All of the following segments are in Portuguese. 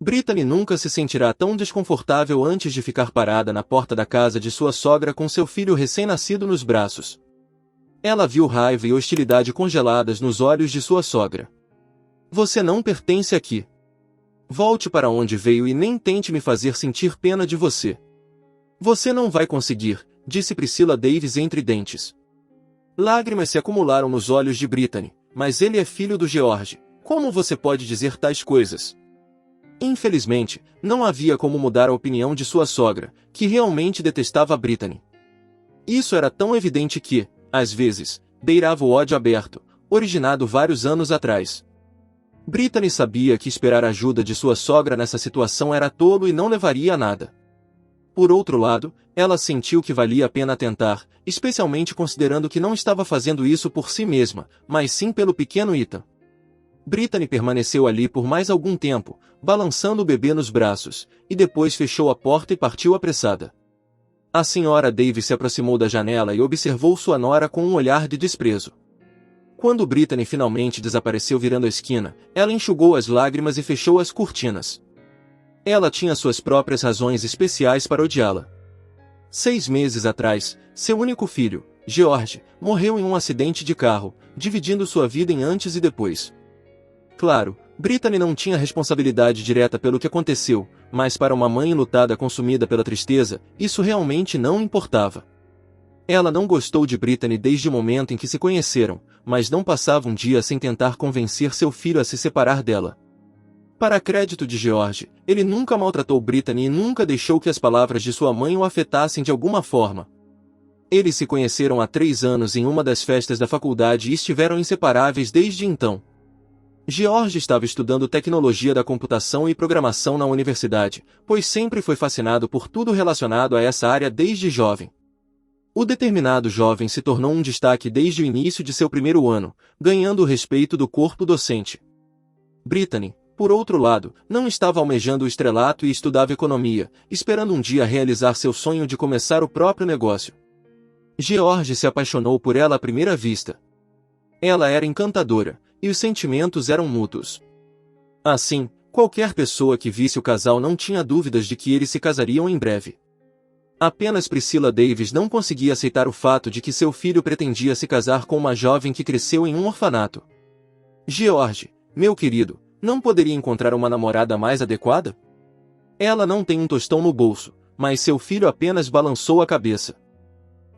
Brittany nunca se sentirá tão desconfortável antes de ficar parada na porta da casa de sua sogra com seu filho recém-nascido nos braços. Ela viu raiva e hostilidade congeladas nos olhos de sua sogra. Você não pertence aqui. Volte para onde veio e nem tente me fazer sentir pena de você. Você não vai conseguir, disse Priscilla Davis entre dentes. Lágrimas se acumularam nos olhos de Brittany, mas ele é filho do George. Como você pode dizer tais coisas? Infelizmente, não havia como mudar a opinião de sua sogra, que realmente detestava Brittany. Isso era tão evidente que, às vezes, beirava o ódio aberto, originado vários anos atrás. Brittany sabia que esperar ajuda de sua sogra nessa situação era tolo e não levaria a nada. Por outro lado, ela sentiu que valia a pena tentar, especialmente considerando que não estava fazendo isso por si mesma, mas sim pelo pequeno Ethan. Brittany permaneceu ali por mais algum tempo, balançando o bebê nos braços, e depois fechou a porta e partiu apressada. A senhora Davis se aproximou da janela e observou sua nora com um olhar de desprezo. Quando Brittany finalmente desapareceu virando a esquina, ela enxugou as lágrimas e fechou as cortinas. Ela tinha suas próprias razões especiais para odiá-la. 6 meses atrás, seu único filho, George, morreu em um acidente de carro, dividindo sua vida em antes e depois. Claro, Brittany não tinha responsabilidade direta pelo que aconteceu, mas para uma mãe enlutada consumida pela tristeza, isso realmente não importava. Ela não gostou de Brittany desde o momento em que se conheceram, mas não passava um dia sem tentar convencer seu filho a se separar dela. Para crédito de George, ele nunca maltratou Brittany e nunca deixou que as palavras de sua mãe o afetassem de alguma forma. Eles se conheceram há 3 anos em uma das festas da faculdade e estiveram inseparáveis desde então. George estava estudando tecnologia da computação e programação na universidade, pois sempre foi fascinado por tudo relacionado a essa área desde jovem. O determinado jovem se tornou um destaque desde o início de seu primeiro ano, ganhando o respeito do corpo docente. Brittany, por outro lado, não estava almejando o estrelato e estudava economia, esperando um dia realizar seu sonho de começar o próprio negócio. George se apaixonou por ela à primeira vista. Ela era encantadora, e os sentimentos eram mútuos. Assim, qualquer pessoa que visse o casal não tinha dúvidas de que eles se casariam em breve. Apenas Priscilla Davis não conseguia aceitar o fato de que seu filho pretendia se casar com uma jovem que cresceu em um orfanato. George, meu querido, não poderia encontrar uma namorada mais adequada? Ela não tem um tostão no bolso, mas seu filho apenas balançou a cabeça.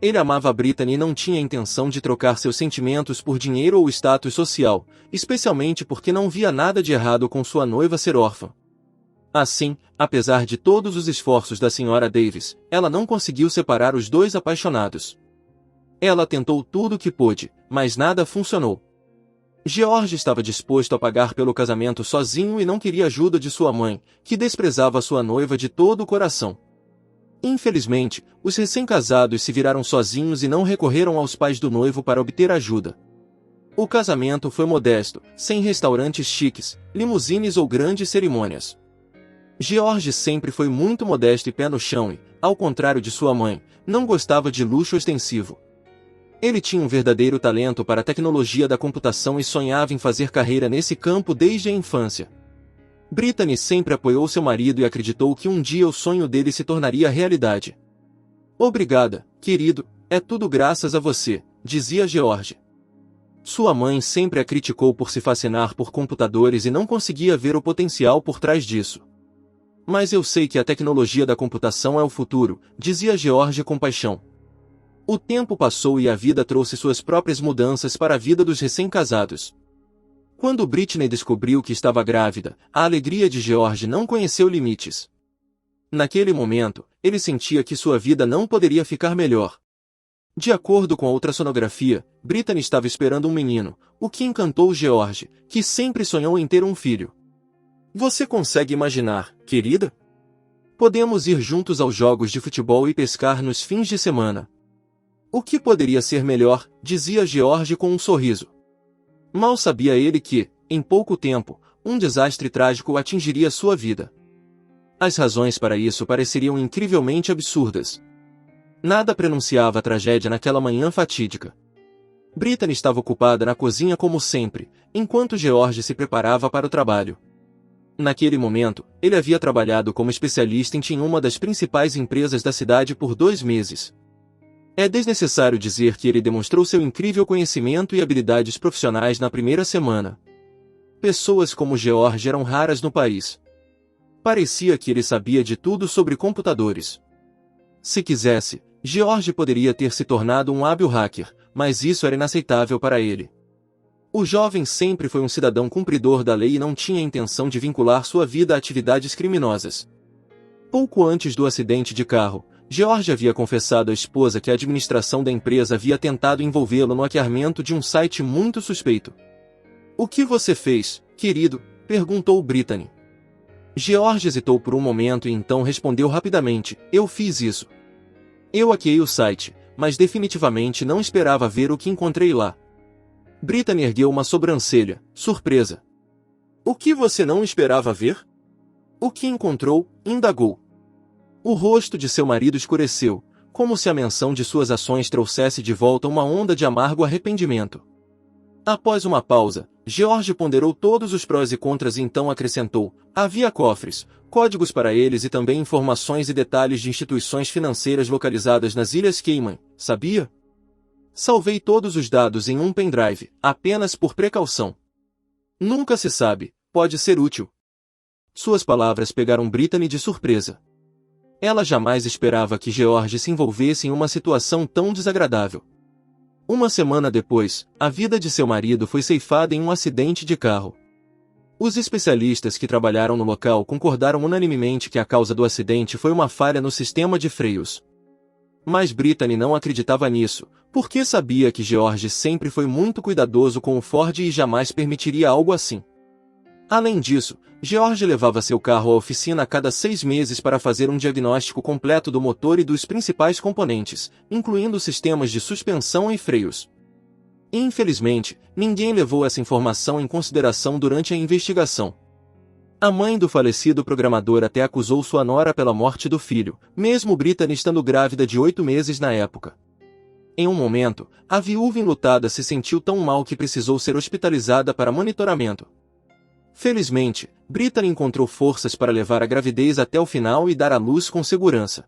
Ele amava Brittany e não tinha intenção de trocar seus sentimentos por dinheiro ou status social, especialmente porque não via nada de errado com sua noiva ser órfã. Assim, apesar de todos os esforços da senhora Davis, ela não conseguiu separar os dois apaixonados. Ela tentou tudo o que pôde, mas nada funcionou. George estava disposto a pagar pelo casamento sozinho e não queria ajuda de sua mãe, que desprezava sua noiva de todo o coração. Infelizmente, os recém-casados se viraram sozinhos e não recorreram aos pais do noivo para obter ajuda. O casamento foi modesto, sem restaurantes chiques, limusines ou grandes cerimônias. George sempre foi muito modesto e pé no chão e, ao contrário de sua mãe, não gostava de luxo ostensivo. Ele tinha um verdadeiro talento para a tecnologia da computação e sonhava em fazer carreira nesse campo desde a infância. Brittany sempre apoiou seu marido e acreditou que um dia o sonho dele se tornaria realidade. Obrigada, querido, é tudo graças a você, dizia George. Sua mãe sempre a criticou por se fascinar por computadores e não conseguia ver o potencial por trás disso. Mas eu sei que a tecnologia da computação é o futuro, dizia George com paixão. O tempo passou e a vida trouxe suas próprias mudanças para a vida dos recém-casados. Quando Brittany descobriu que estava grávida, a alegria de George não conheceu limites. Naquele momento, ele sentia que sua vida não poderia ficar melhor. De acordo com a ultrassonografia, Brittany estava esperando um menino, o que encantou George, que sempre sonhou em ter um filho. Você consegue imaginar, querida? Podemos ir juntos aos jogos de futebol e pescar nos fins de semana. O que poderia ser melhor, dizia George com um sorriso. Mal sabia ele que, em pouco tempo, um desastre trágico atingiria sua vida. As razões para isso pareceriam incrivelmente absurdas. Nada prenunciava a tragédia naquela manhã fatídica. Brittany estava ocupada na cozinha como sempre, enquanto George se preparava para o trabalho. Naquele momento, ele havia trabalhado como especialista em uma das principais empresas da cidade por 2 meses. É desnecessário dizer que ele demonstrou seu incrível conhecimento e habilidades profissionais na primeira semana. Pessoas como George eram raras no país. Parecia que ele sabia de tudo sobre computadores. Se quisesse, George poderia ter se tornado um hábil hacker, mas isso era inaceitável para ele. O jovem sempre foi um cidadão cumpridor da lei e não tinha intenção de vincular sua vida a atividades criminosas. Pouco antes do acidente de carro, George havia confessado à esposa que a administração da empresa havia tentado envolvê-lo no hackeamento de um site muito suspeito. "O que você fez, querido?", perguntou Brittany. George hesitou por um momento e então respondeu rapidamente: "Eu fiz isso. Eu hackeei o site, mas definitivamente não esperava ver o que encontrei lá." Brittany ergueu uma sobrancelha, surpresa. "O que você não esperava ver?" "O que encontrou?", indagou. O rosto de seu marido escureceu, como se a menção de suas ações trouxesse de volta uma onda de amargo arrependimento. Após uma pausa, George ponderou todos os prós e contras e então acrescentou: "Havia cofres, códigos para eles e também informações e detalhes de instituições financeiras localizadas nas Ilhas Cayman, sabia? Salvei todos os dados em um pendrive, apenas por precaução. Nunca se sabe, pode ser útil." Suas palavras pegaram Brittany de surpresa. Ela jamais esperava que George se envolvesse em uma situação tão desagradável. Uma semana depois, a vida de seu marido foi ceifada em um acidente de carro. Os especialistas que trabalharam no local concordaram unanimemente que a causa do acidente foi uma falha no sistema de freios. Mas Brittany não acreditava nisso, porque sabia que George sempre foi muito cuidadoso com o Ford e jamais permitiria algo assim. Além disso, George levava seu carro à oficina a cada 6 meses para fazer um diagnóstico completo do motor e dos principais componentes, incluindo sistemas de suspensão e freios. Infelizmente, ninguém levou essa informação em consideração durante a investigação. A mãe do falecido programador até acusou sua nora pela morte do filho, mesmo Brittany estando grávida de 8 meses na época. Em um momento, a viúva enlutada se sentiu tão mal que precisou ser hospitalizada para monitoramento. Felizmente, Brittany encontrou forças para levar a gravidez até o final e dar à luz com segurança.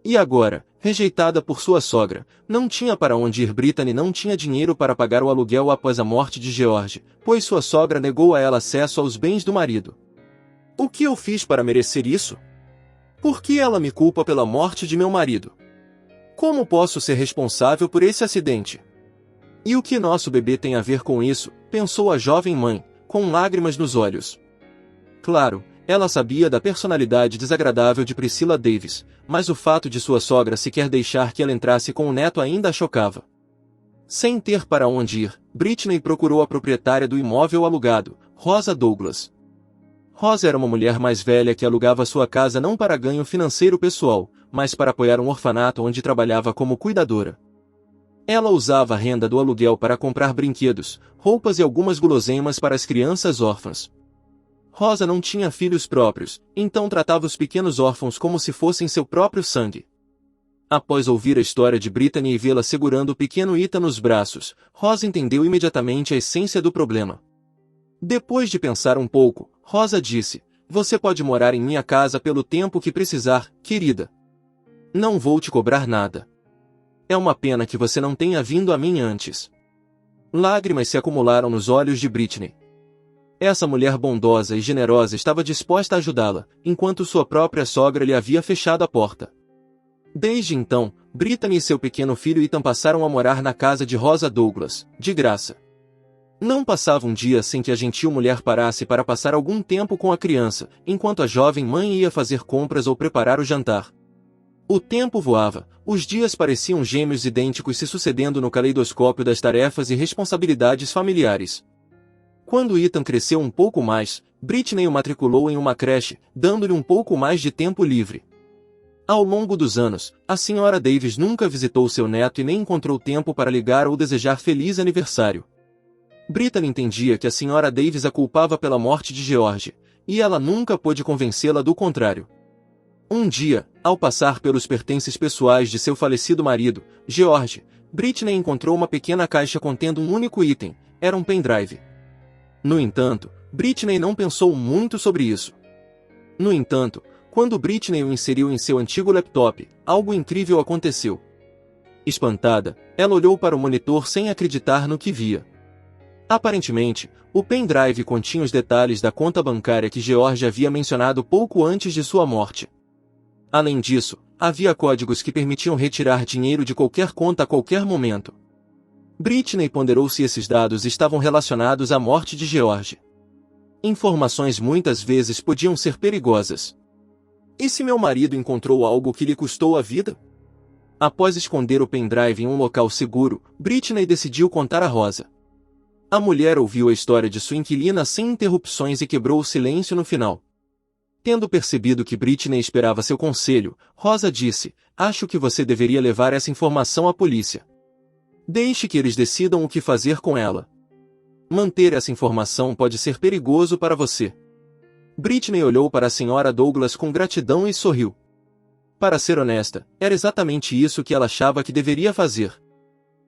E agora, rejeitada por sua sogra, não tinha para onde ir. Brittany não tinha dinheiro para pagar o aluguel após a morte de George, pois sua sogra negou a ela acesso aos bens do marido. "O que eu fiz para merecer isso? Por que ela me culpa pela morte de meu marido? Como posso ser responsável por esse acidente? E o que nosso bebê tem a ver com isso?", pensou a jovem mãe, com lágrimas nos olhos. Claro, ela sabia da personalidade desagradável de Priscilla Davis, mas o fato de sua sogra sequer deixar que ela entrasse com o neto ainda a chocava. Sem ter para onde ir, Brittany procurou a proprietária do imóvel alugado, Rosa Douglas. Rosa era uma mulher mais velha que alugava sua casa não para ganho financeiro pessoal, mas para apoiar um orfanato onde trabalhava como cuidadora. Ela usava a renda do aluguel para comprar brinquedos, roupas e algumas guloseimas para as crianças órfãs. Rosa não tinha filhos próprios, então tratava os pequenos órfãos como se fossem seu próprio sangue. Após ouvir a história de Brittany e vê-la segurando o pequeno Ethan nos braços, Rosa entendeu imediatamente a essência do problema. Depois de pensar um pouco, Rosa disse: "Você pode morar em minha casa pelo tempo que precisar, querida. Não vou te cobrar nada. É uma pena que você não tenha vindo a mim antes." Lágrimas se acumularam nos olhos de Brittany. Essa mulher bondosa e generosa estava disposta a ajudá-la, enquanto sua própria sogra lhe havia fechado a porta. Desde então, Brittany e seu pequeno filho Ethan passaram a morar na casa de Rosa Douglas, de graça. Não passava um dia sem que a gentil mulher parasse para passar algum tempo com a criança, enquanto a jovem mãe ia fazer compras ou preparar o jantar. O tempo voava, os dias pareciam gêmeos idênticos se sucedendo no caleidoscópio das tarefas e responsabilidades familiares. Quando Ethan cresceu um pouco mais, Brittany o matriculou em uma creche, dando-lhe um pouco mais de tempo livre. Ao longo dos anos, a Sra. Davis nunca visitou seu neto e nem encontrou tempo para ligar ou desejar feliz aniversário. Brittany entendia que a Sra. Davis a culpava pela morte de George, e ela nunca pôde convencê-la do contrário. Um dia, ao passar pelos pertences pessoais de seu falecido marido, George, Britney encontrou uma pequena caixa contendo um único item, era um pendrive. No entanto, Britney não pensou muito sobre isso. No entanto, quando Britney o inseriu em seu antigo laptop, algo incrível aconteceu. Espantada, ela olhou para o monitor sem acreditar no que via. Aparentemente, o pendrive continha os detalhes da conta bancária que George havia mencionado pouco antes de sua morte. Além disso, havia códigos que permitiam retirar dinheiro de qualquer conta a qualquer momento. Britney ponderou se esses dados estavam relacionados à morte de George. Informações muitas vezes podiam ser perigosas. E se meu marido encontrou algo que lhe custou a vida? Após esconder o pendrive em um local seguro, Britney decidiu contar a Rosa. A mulher ouviu a história de sua inquilina sem interrupções e quebrou o silêncio no final. Tendo percebido que Britney esperava seu conselho, Rosa disse: "Acho que você deveria levar essa informação à polícia. Deixe que eles decidam o que fazer com ela. Manter essa informação pode ser perigoso para você." Britney olhou para a Sra. Douglas com gratidão e sorriu. Para ser honesta, era exatamente isso que ela achava que deveria fazer.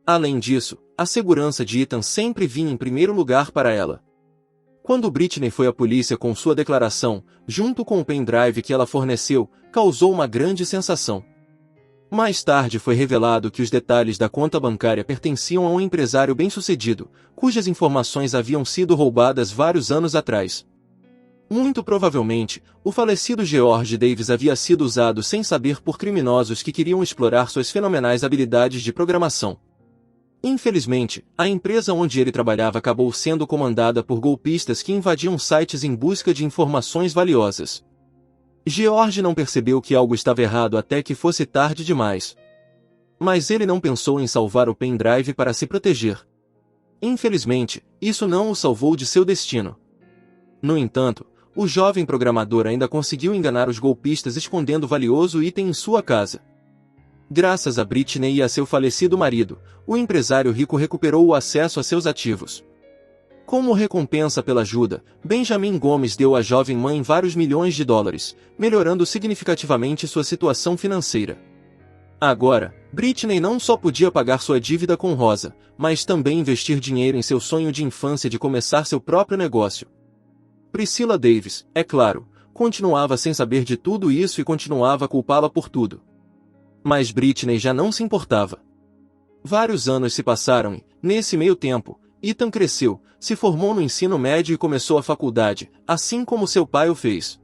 Além disso, a segurança de Ethan sempre vinha em primeiro lugar para ela. Quando Britney foi à polícia com sua declaração, junto com o pendrive que ela forneceu, causou uma grande sensação. Mais tarde foi revelado que os detalhes da conta bancária pertenciam a um empresário bem-sucedido, cujas informações haviam sido roubadas vários anos atrás. Muito provavelmente, o falecido George Davis havia sido usado sem saber por criminosos que queriam explorar suas fenomenais habilidades de programação. Infelizmente, a empresa onde ele trabalhava acabou sendo comandada por golpistas que invadiam sites em busca de informações valiosas. George não percebeu que algo estava errado até que fosse tarde demais. Mas ele não pensou em salvar o pendrive para se proteger. Infelizmente, isso não o salvou de seu destino. No entanto, o jovem programador ainda conseguiu enganar os golpistas escondendo o valioso item em sua casa. Graças a Britney e a seu falecido marido, o empresário rico recuperou o acesso a seus ativos. Como recompensa pela ajuda, Benjamin Gomes deu à jovem mãe vários milhões de dólares, melhorando significativamente sua situação financeira. Agora, Britney não só podia pagar sua dívida com Rosa, mas também investir dinheiro em seu sonho de infância de começar seu próprio negócio. Priscilla Davis, é claro, continuava sem saber de tudo isso e continuava a culpá-la por tudo. Mas Britney já não se importava. Vários anos se passaram e, nesse meio tempo, Ethan cresceu, se formou no ensino médio e começou a faculdade, assim como seu pai o fez.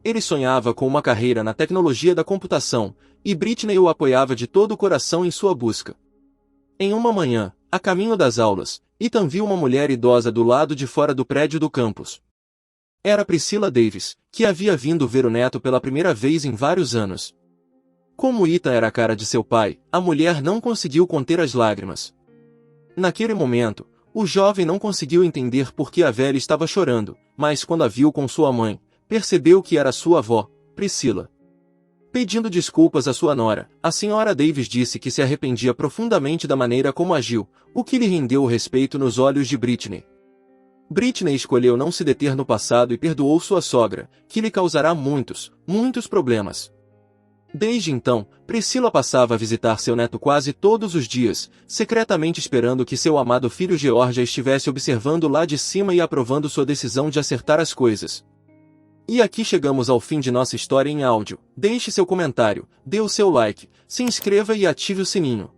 Ele sonhava com uma carreira na tecnologia da computação, e Britney o apoiava de todo o coração em sua busca. Em uma manhã, a caminho das aulas, Ethan viu uma mulher idosa do lado de fora do prédio do campus. Era Priscilla Davis, que havia vindo ver o neto pela primeira vez em vários anos. Como Ethan era a cara de seu pai, a mulher não conseguiu conter as lágrimas. Naquele momento, o jovem não conseguiu entender por que a velha estava chorando, mas quando a viu com sua mãe, percebeu que era sua avó, Priscilla. Pedindo desculpas à sua nora, a Sra. Davis disse que se arrependia profundamente da maneira como agiu, o que lhe rendeu o respeito nos olhos de Britney. Britney escolheu não se deter no passado e perdoou sua sogra, que lhe causará muitos problemas. Desde então, Priscilla passava a visitar seu neto quase todos os dias, secretamente esperando que seu amado filho George a estivesse observando lá de cima e aprovando sua decisão de acertar as coisas. E aqui chegamos ao fim de nossa história em áudio. Deixe seu comentário, dê o seu like, se inscreva e ative o sininho.